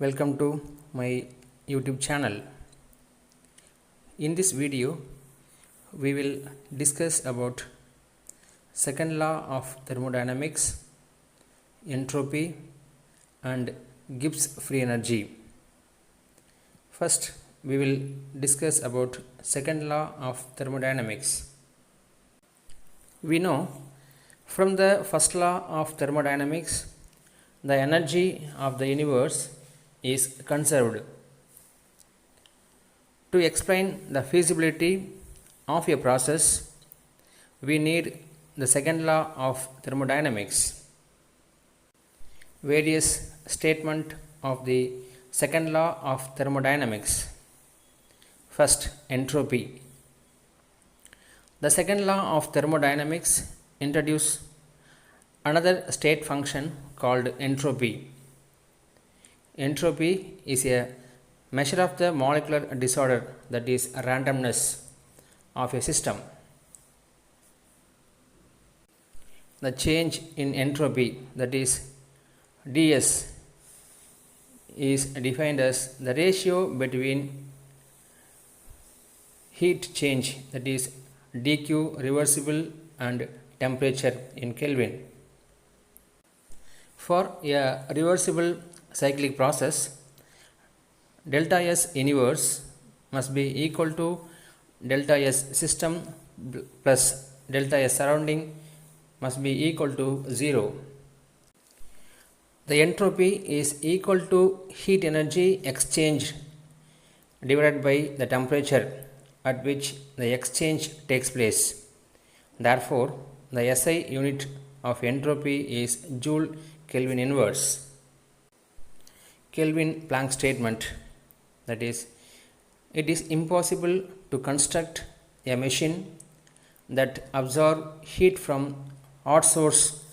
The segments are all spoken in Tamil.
Welcome to my YouTube channel. In this video we will discuss about second law of thermodynamics, entropy and Gibbs free energy. First we will discuss about second law of thermodynamics. We know from the first law of thermodynamics the energy of the universe is conserved. To explain the feasibility of a process, we need the second law of thermodynamics. Various statements of the second law of thermodynamics. First, entropy. The second law of thermodynamics introduces another state function called entropy. Entropy is a measure of the molecular disorder, that is randomness of a system. The change in entropy, that is ds, is defined as the ratio between heat change, that is dq reversible, and temperature in Kelvin. For a reversible cyclic process, delta S inverse must be equal to delta S system plus delta S surrounding must be equal to 0. The entropy is equal to heat energy exchanged divided by the temperature at which the exchange takes place. Therefore, the SI unit of entropy is Joule Kelvin inverse. Kelvin Planck statement, that is, it is impossible to construct a machine that absorbs heat from hot source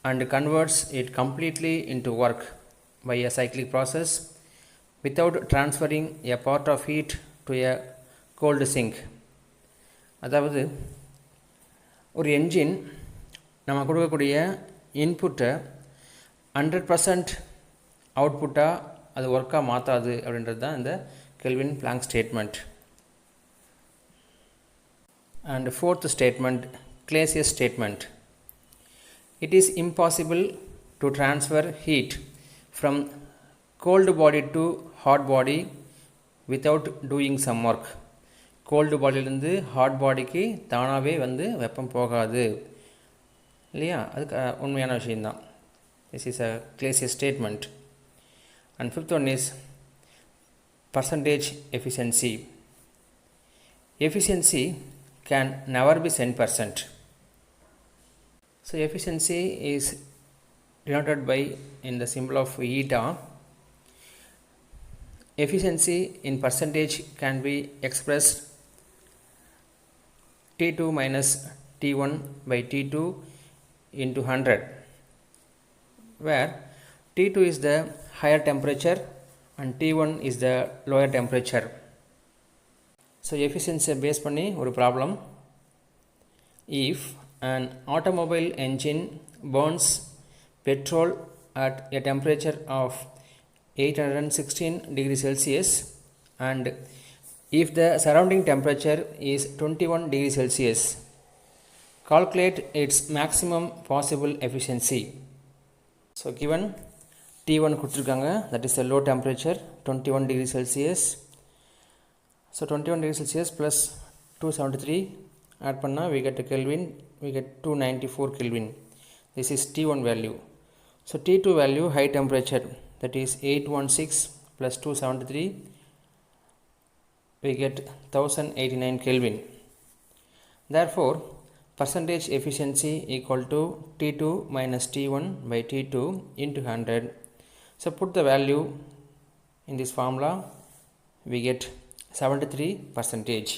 and converts it completely into work by a cyclic process without transferring a part of heat to a cold sink. அதாவது ஒரு என்ஜின் நம்ம கொடுக்கக்கூடிய இன்புட்டை 100% அவுட்புட்டாக அது ஒர்க்காக மாற்றாது அப்படின்றது தான் இந்த Kelvin Planck statement. And fourth statement, Clausius statement. It is impossible to transfer heat from cold body to hot body without doing some work. Cold பாடியிலேருந்து ஹாட் பாடிக்கு தானாகவே வெப்பம் போகாது இல்லையா? அதுக்கு உண்மையான விஷயந்தான். This is a Clausius statement. And fifth one is percentage efficiency. Efficiency can never be 100%. So efficiency is denoted by in the symbol of eta. Efficiency in percentage can be expressed T2 minus T1 by T2 into 100, where T2 is the higher temperature and T1 is the lower temperature. So efficiency based பண்ணி ஒரு problem. If an automobile engine burns petrol at a temperature of 816 degrees Celsius and if the surrounding temperature is 21 degrees Celsius, calculate its maximum possible efficiency. So given T1 கொடுத்துருக்காங்க, that is the low temperature 21 degrees Celsius. So 21 degrees Celsius plus 273 add பண்ணா we get a Kelvin, we get 294 Kelvin. This is T1 value. So T2 value, high temperature, that is 816 plus 273, we get 1089 Kelvin. Therefore percentage efficiency equal to T2 minus T1 by T2 into 100. So put the value in this formula, we get 73%.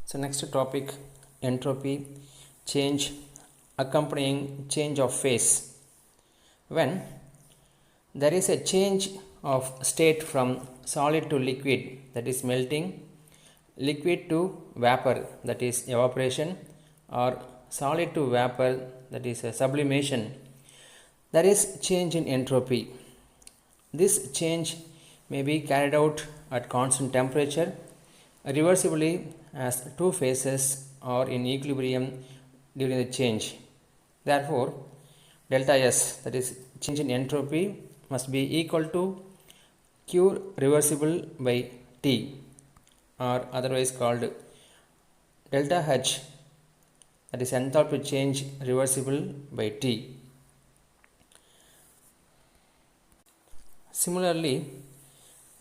So next topic, entropy, change accompanying change of phase. When there is a change of state from solid to liquid, that is melting, liquid to vapor, that is evaporation, or solid to vapor, that is sublimation, there is change in entropy. This change may be carried out at constant temperature reversibly as two phases are in equilibrium during the change. Therefore, delta S, that is change in entropy, must be equal to Q reversible by T, or otherwise called delta H, that is enthalpy change reversible by T. Similarly,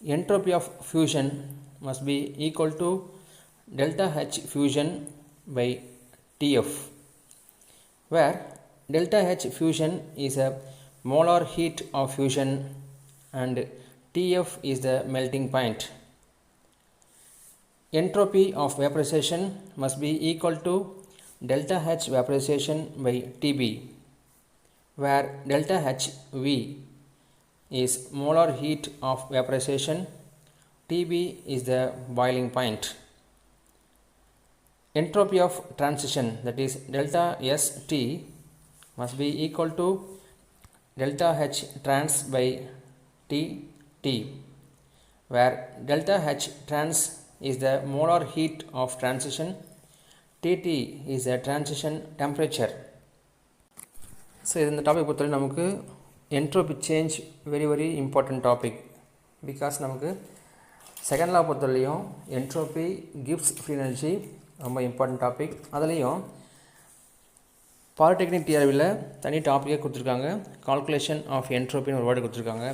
entropy of fusion must be equal to delta H fusion by Tf, where delta H fusion is a molar heat of fusion and Tf is the melting point. Entropy of vaporization must be equal to delta H vaporization by Tb, where delta Hv is molar heat of vaporization, Tb is the boiling point. Entropy of transition, that is delta St, must be equal to delta H trans by T, where delta H trans is the molar heat of transition, Tt is the transition temperature. So in the topic பொறுத்தவரை நமக்கு entropy change very important topic, because நமக்கு செகண்ட் லா பொறுத்தவரையும் entropy gives free energy ரொம்ப இம்பார்ட்டன்ட் டாபிக். அதுலேயும் பாலிடெக்னிக் டிஆர்வியில் தனி டாப்பிக்கே கொடுத்துருக்காங்க, கால்குலேஷன் ஆஃப் என்ட்ரோப்பின்னு ஒரு வேர்டு கொடுத்துருக்காங்க.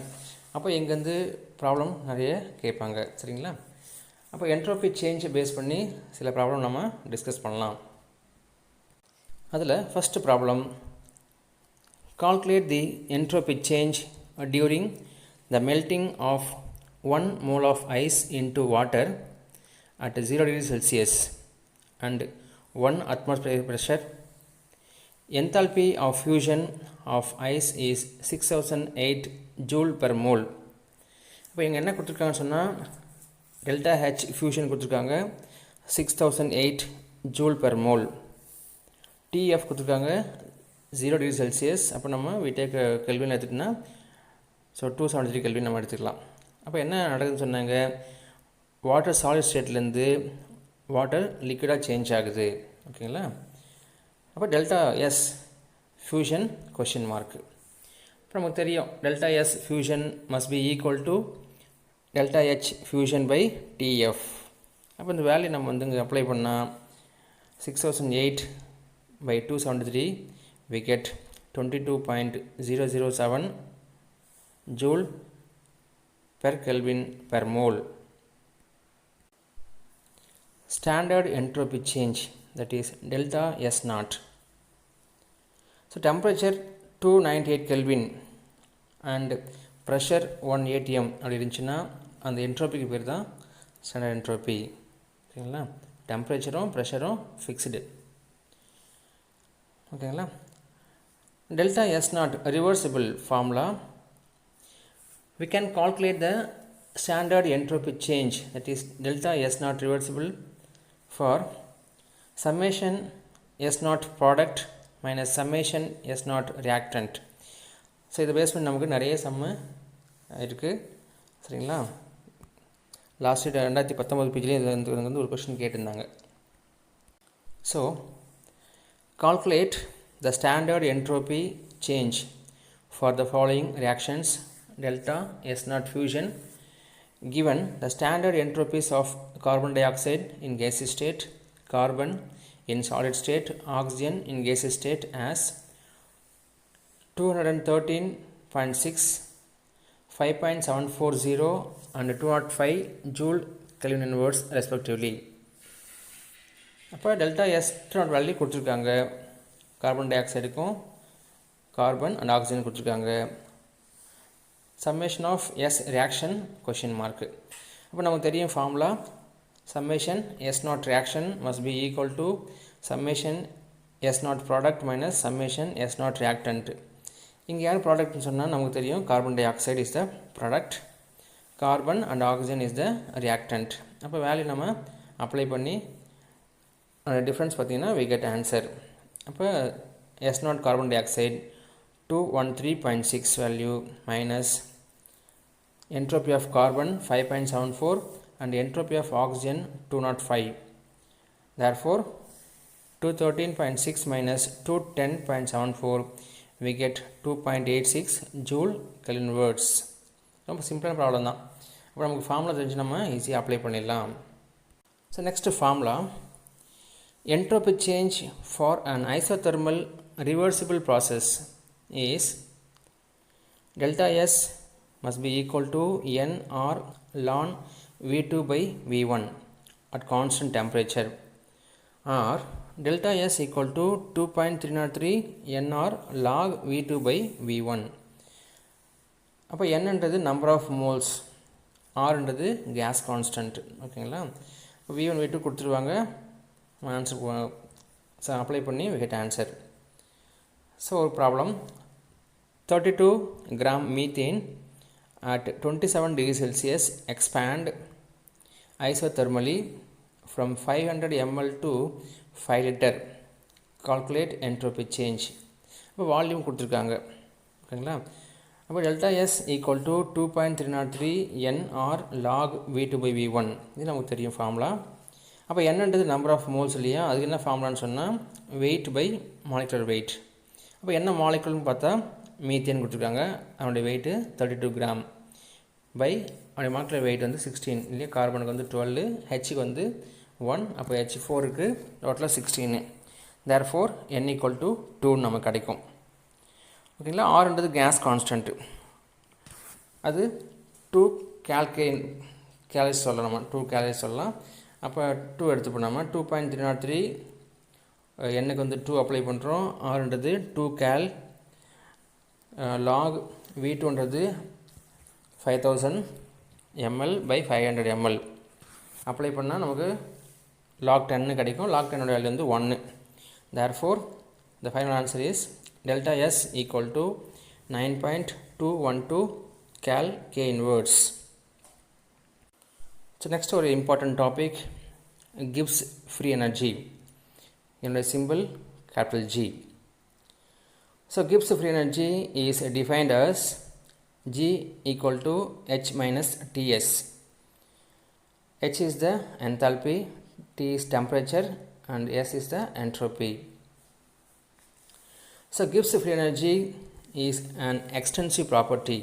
அப்போ இங்கேருந்து ப்ராப்ளம் நிறைய கேட்பாங்க, சரிங்களா? அப்போ என்ட்ரோபி சேஞ்சை பேஸ் பண்ணி சில ப்ராப்ளம் நம்ம டிஸ்கஸ் பண்ணலாம். அதில் first problem, calculate the entropy change during the melting of 1 mole of ice into water at 0 degrees Celsius and 1 atmospheric pressure. Enthalpy of fusion of ice is 6008 joule per mole. இப்போ இங்கே என்ன கொடுத்துருக்காங்கன்னு சொன்னால் டெல்டா ஹெச் ஃபியூஷன் கொடுத்துருக்காங்க 6008 ஜூல் per mole. டிஎஃப் கொடுத்துருக்காங்க 0 டிகிரி செல்சியஸ். அப்போ நம்ம வீட்டேக்கு கெல்வின் எடுத்துகிட்டோன்னா ஸோ 273 கெல்வின் நம்ம எடுத்துக்கலாம். அப்போ என்ன நடக்குதுன்னு சொன்னாங்க, வாட்டர் சாலிட் ஸ்டேட்லேருந்து வாட்டர் லிக்விடாக சேஞ்ச் ஆகுது, ஓகேங்களா? அப்போ delta S fusion question mark. இப்போ நமக்கு தெரியும் delta S fusion must be equal to delta H fusion by TF. அப்போ இந்த வேல்யூ நம்ம வந்து இங்கே அப்ளை பண்ணால் 6008 by 273 we get 22.007 joule per Kelvin per mole. Standard entropy change, that is delta S naught. So temperature 298 Kelvin and pressure 1 atm அப்படி இருந்துச்சுன்னா அந்த என்ட்ரோபிக்கு பேர் தான் ஸ்டாண்டர்ட் என்ட்ரோபி, ஓகேங்களா? டெம்பரேச்சரும் ப்ரெஷரும் ஃபிக்ஸ்டு, ஓகேங்களா? delta S naught reversible formula, we can calculate the standard entropy change, that is delta S naught reversible, for summation S naught product minus summation S naught reactant. So இதை பேஸ் பண்ணி நமக்கு நிறைய சம்மு இருக்குது, சரிங்களா? லாஸ்ட் 2019 பேஜ்லேயும் இது வந்து ஒரு கொஸ்டின் கேட்டிருந்தாங்க. So calculate the standard entropy change for the following reactions: delta S naught fusion given the standard entropies of carbon dioxide in gaseous state, carbon in solid state, oxygen in gaseous state as 213.6, 5.740 and 205 joule Kelvin inverse respectively. அப்போ டெல்டா எஸ் நாட் வேல்யூ கொடுத்துருக்காங்க, கார்பன் டை ஆக்சைடுக்கும் கார்பன் அண்ட் ஆக்சிஜன் கொடுத்துருக்காங்க. சம்மேஷன் ஆஃப் எஸ் ரியாக்ஷன் கொஷின் மார்க்கு. அப்போ நமக்கு தெரியும் formula, summation S not reaction must be equal to summation S not product minus summation S not reactant. இங்கே யார் ப்ராடக்ட்னு சொன்னால் நமக்கு தெரியும் carbon dioxide is the product, carbon and oxygen is the reactant. அப்போ வேல்யூ நம்ம அப்ளை பண்ணி டிஃப்ரென்ஸ் பார்த்திங்கன்னா we get ஆன்சர். அப்போ S naught carbon dioxide 213.6 value minus entropy of carbon 5.74 and entropy of oxygen 205. Therefore 213.6 minus 210.74 we get 2.86 joule Kelvin words. ரொம்ப சிம்பிளான ப்ராப்ளம் தான். இப்போ நமக்கு ஃபார்முலா தெரிஞ்சு நம்ம ஈஸியாக அப்ளை பண்ணிடலாம். So next formula, entropy change for an isothermal reversible process is delta S must be equal to n or ln V2 by V1 at constant temperature, or delta S equal to 2.303 n or log V2 by V1. அப்போ என்னன்றது நம்பர் ஆஃப் மோல்ஸ், ஆர்ன்றது கேஸ் கான்ஸ்டன்ட். ஓகேங்களா, V1 V2 கொடுத்துருவாங்க, ஆன்சர் அப்ளை பண்ணி we get answer. ஸோ ஒரு problem, 32 gram methane at 27 degrees Celsius expand isothermally from 500 ml to 5 liter. Calculate entropy change. இப்போ வால்யூம் கொடுத்துருக்காங்க. ஓகேங்களா, அப்போ delta S equal to 2.303 n or log V2 by V1. இது நமக்கு தெரியும் ஃபார்முலா. அப்போ என்னன்றது நம்பர் ஆஃப் மோல்ஸ் இல்லையா, அதுக்கு என்ன ஃபார்முலான்னு சொன்னால் வெயிட் பை மாலிகுலர் வெயிட். அப்போ என்ன மாலிகுலர்னு பார்த்தா மீத்தேன் கொடுத்துருக்காங்க, அவனுடைய வெயிட்டு 32 கிராம் பை அவனுடைய மாலிகுலர் வெயிட் வந்து 16 இல்லையா, கார்பனுக்கு வந்து 12, ஹெச்சுக்கு வந்து 1, அப்போ H4க்கு டோட்டலாக 16. தேர்ஃபோர் n ஈக்குவல் டு 2 நமக்கு கிடைக்கும். ஓகேங்களா, ஆர்ன்றது கேஸ் கான்ஸ்டன்ட்டு, அது 2 கேலரிஸ் சொல்லலாம், நம்ம 2 கேலரிஸ் சொல்லலாம். அப்போ 2 எடுத்துப்போம், நம்ம 2.303 எண்ணுக்கு வந்து 2 அப்ளை பண்ணுறோம், ஆர்ன்றது 2 கேல், லாக் V2ன்றது 5000 ml by 500 ml அப்ளை பண்ணால் நமக்கு லாக் 10 கிடைக்கும். லாக் 10 வேல்யூ வந்து 1. Therefore the final answer is delta S equal to 9.212 cal K inverse. So next ஒரு important topic, Gibbs free energy. என்னுடைய symbol capital G. So Gibbs free energy is defined as G equal to H minus Ts. H is the enthalpy, T is temperature and S is the entropy. So Gibbs free energy is an extensive property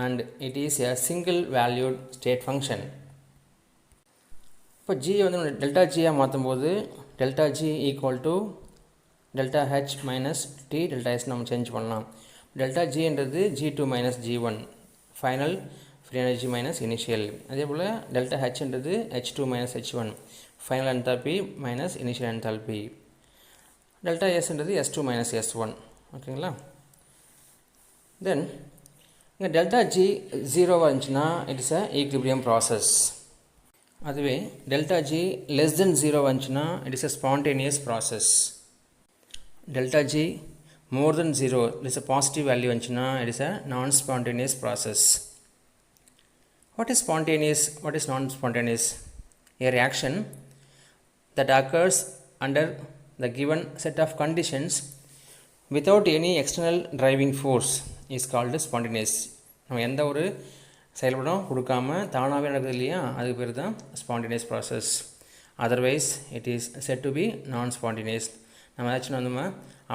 and it is a single valued state function. இப்போ G வந்து டெல்டா ஜியாக மாற்றும் போது delta G equal to delta H minus T delta S நம்ம சேஞ்ச் பண்ணலாம். டெல்டா ஜின்றது G2 minus G1 final free energy minus initial. அதே போல் டெல்டா ஹெச்ன்றது H2 minus H1 final enthalpy minus initial enthalpy. Delta எஸ்ன்றது S2 மைனஸ் S1. ஓகேங்களா, தென் இங்கே டெல்டா ஜி 0 இருந்துச்சுன்னா it is a equilibrium process. அதுவே டெல்டா ஜி லெஸ் தென் 0 வந்துச்சுன்னா it is a spontaneous process. Delta G more then 0 it is a positive value வந்துச்சுன்னா it is a non spontaneous process. What is spontaneous, what is non spontaneous? A reaction that occurs under the given set of conditions without any external driving force is called spontaneous. நம்ம எந்த ஒரு செயல்படம் கொடுக்காம தானாகவே நடக்குது இல்லையா, அதுக்கு பேர் தான் spontaneous process. Otherwise it is set to be non spontaneous. நம்ம ஏதாச்சும் நம்ம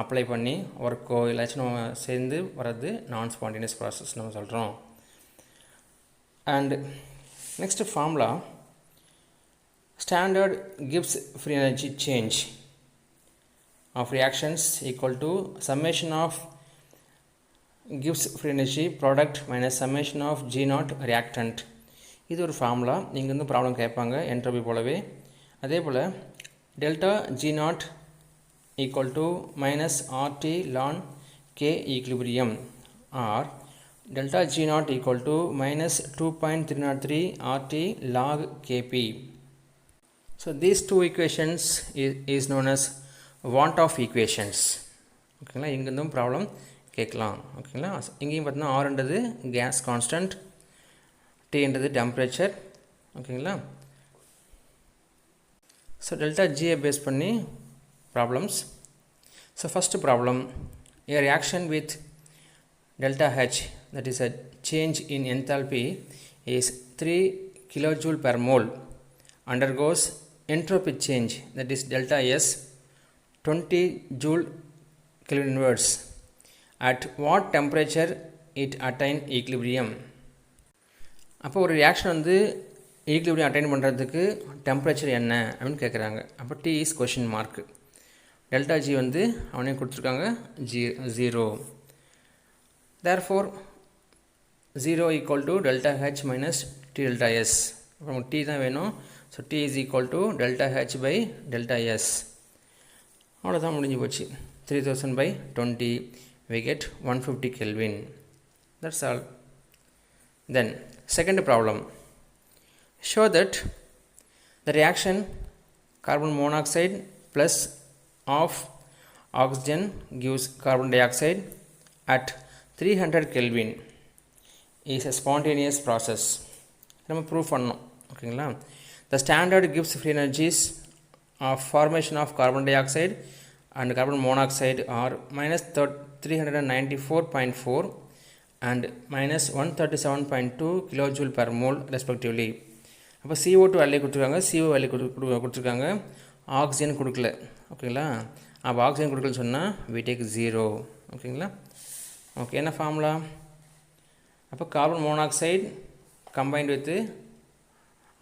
அப்ளை பண்ணி ஒர்க்கோ ஏதாச்சும் நம்ம சேர்ந்து வர்றது நான் ஸ்பான்டேனியஸ் ப்ராசஸ் நம்ம சொல்கிறோம். And next formula, standard Gibbs free energy change of reactions equal to summation of Gibbs free energy product minus summation of G naught reactant. இது ஒரு ஃபார்முலா, நீங்கள் வந்து ப்ராப்ளம் கேட்பாங்க என்ட்ரோபி போலவே. அதே போல் delta G naught equal to minus RT ln K equilibrium or delta G naught equal to minus 2.303 RT log Kp. So these two equations is known as want of equations. ஓகேங்களா, இங்கேருந்தும் ப்ராப்ளம் கேட்கலாம். ஓகேங்களா, இங்கேயும் பார்த்தீங்கன்னா ஆர்ன்றது கேஸ் கான்ஸ்டன்ட், டீன்றது டெம்பரேச்சர். ஓகேங்களா, ஸோ டெல்டா ஜியை பேஸ் பண்ணி problems. So first problem, a reaction with delta H, that is a change in enthalpy is 3 kilojoule per mole undergoes entropy change, that is delta S, 20 joule Kelvin inverse. At what temperature it attain equilibrium? அப்போ ஒரு ரியாக்ஷன் வந்து ஈக்குலிபிரியம் அட்டைன் பண்ணுறதுக்கு டெம்பரேச்சர் என்ன அப்படின்னு கேட்குறாங்க. அப்போ T is question mark. Delta G வந்து அவனே கொடுத்துருக்காங்க 0. Therefore 0 equal to delta H minus T delta S. அப்போ நமக்கு டி தான் வேணும். So T is equal to delta H by delta S. அவ்வளோதான், முடிஞ்சு போச்சு. 3000 by 20 we get 150 Kelvin. That's all. Then second problem, show that the reaction carbon monoxide plus of oxygen gives carbon dioxide at 300 Kelvin is a spontaneous process. நம்ம ப்ரூவ் பண்ணோம். ஓகேங்களா? The standard gives free energies of formation of carbon dioxide and carbon monoxide are minus 394.4 and minus 137.2 kilojoule per mole respectively. அப்போ CO2 வேல்யூ கொடுத்துருக்காங்க, CO வேல்யூ கொடுத்துருக்காங்க, ஆக்சிஜன் கொடுக்கல. ஓகேங்களா? அப்போ ஆக்சிஜன் கொடுக்கலன்னு சொன்னால் we take 0. ஓகேங்களா? ஓகே, என்ன ஃபார்முலா? அப்போ carbon monoxide combined with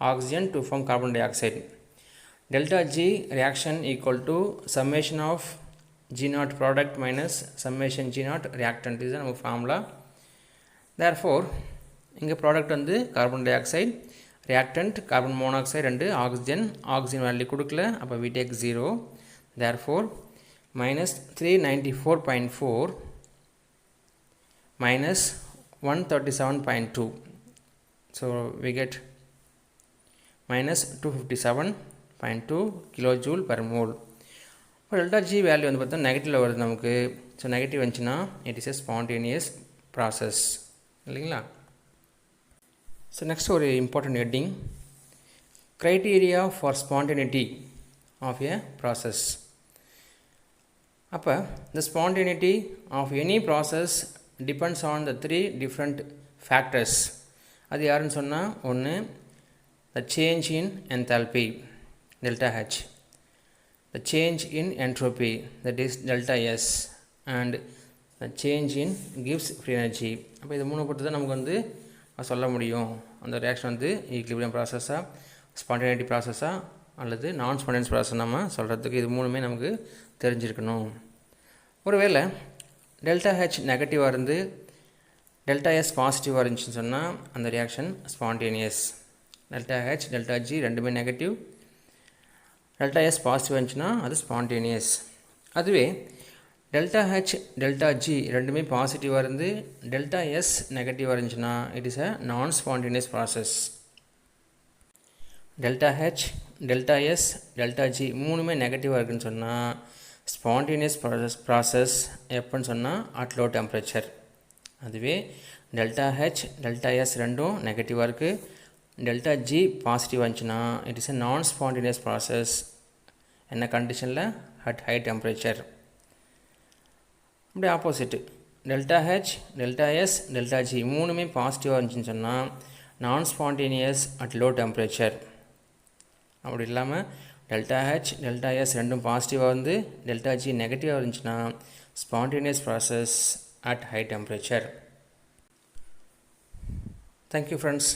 oxygen to form carbon dioxide. Delta G reaction equal to summation of G naught product minus summation G naught reactant. This is our formula. Therefore, இங்கே product வந்து carbon dioxide, reactant carbon monoxide and oxygen. Oxygen value கொடுக்கல, அப்போ we take 0. Therefore, minus 394.4 minus 137.2. So we get minus 257.2 kilojoule per mole. இப்போ டெல்டா ஜி வேல்யூ வந்து பார்த்தா நெகட்டிவில் வருது நமக்கு. ஸோ நெகட்டிவ் வந்துச்சுன்னா it is a spontaneous process இல்லைங்களா? ஸோ நெக்ஸ்ட் ஒரு important heading, criteria for spontaneity of a process. அப்போ the spontaneity of any process depends on the 3 different factors. அது யாருன்னு சொன்னால், ஒன்று the change in enthalpy delta H, the change in entropy that is delta S, and the change in gives free energy. அப்போ இது மூணு பொறுத்து தான் நமக்கு வந்து சொல்ல முடியும் அந்த ரியாக்ஷன் வந்து ஈக்லிபிரியம் ப்ராசஸாக, ஸ்பான்டேனிட்டி ப்ராசஸாக அல்லது நான் ஸ்பான்டேனியஸ் ப்ராசஸ் நம்ம சொல்கிறதுக்கு இது மூணுமே நமக்கு தெரிஞ்சிருக்கணும். ஒருவேளை டெல்டா ஹெச் நெகட்டிவாக இருந்து டெல்டா எஸ் பாசிட்டிவாக இருந்துச்சுன்னு சொன்னால் அந்த reaction spontaneous. Delta H delta G ரெண்டுமே நெகட்டிவ், டெல்டா எஸ் பாசிட்டிவ் இருந்துச்சுன்னா அது ஸ்பான்டேனியஸ். அதுவே டெல்டா ஹெச் டெல்டா ஜி ரெண்டுமே பாசிட்டிவாக இருந்து டெல்டா எஸ் நெகட்டிவாக இருந்துச்சுன்னா it is a non spontaneous process. Delta H delta S delta G மூணுமே நெகட்டிவாக இருக்குதுன்னு சொன்னால் ஸ்பான்டேனியஸ் ப்ராசஸ் எப்போன்னு சொன்னால் அட் லோ டெம்பரேச்சர். அதுவே டெல்டா ஹெச் டெல்டா எஸ் ரெண்டும் நெகட்டிவாக இருக்குது, டெல்டா ஜி பாசிட்டிவ் வந்துச்சுன்னா it is a non spontaneous process. என்ன கண்டிஷனில்? At high temperature. அப்படியே opposite, delta H delta S delta G மூணுமே பாசிட்டிவாக இருந்துச்சுன்னு சொன்னால் நான் ஸ்பான்டேனியஸ் அட் லோ டெம்பரேச்சர். அப்படி இல்லாமல் டெல்டா ஹெச் டெல்டா எஸ் ரெண்டும் பாசிட்டிவாக வந்து டெல்டா ஜி நெகட்டிவாக இருந்துச்சுன்னா spontaneous process at high temperature. Thank you friends.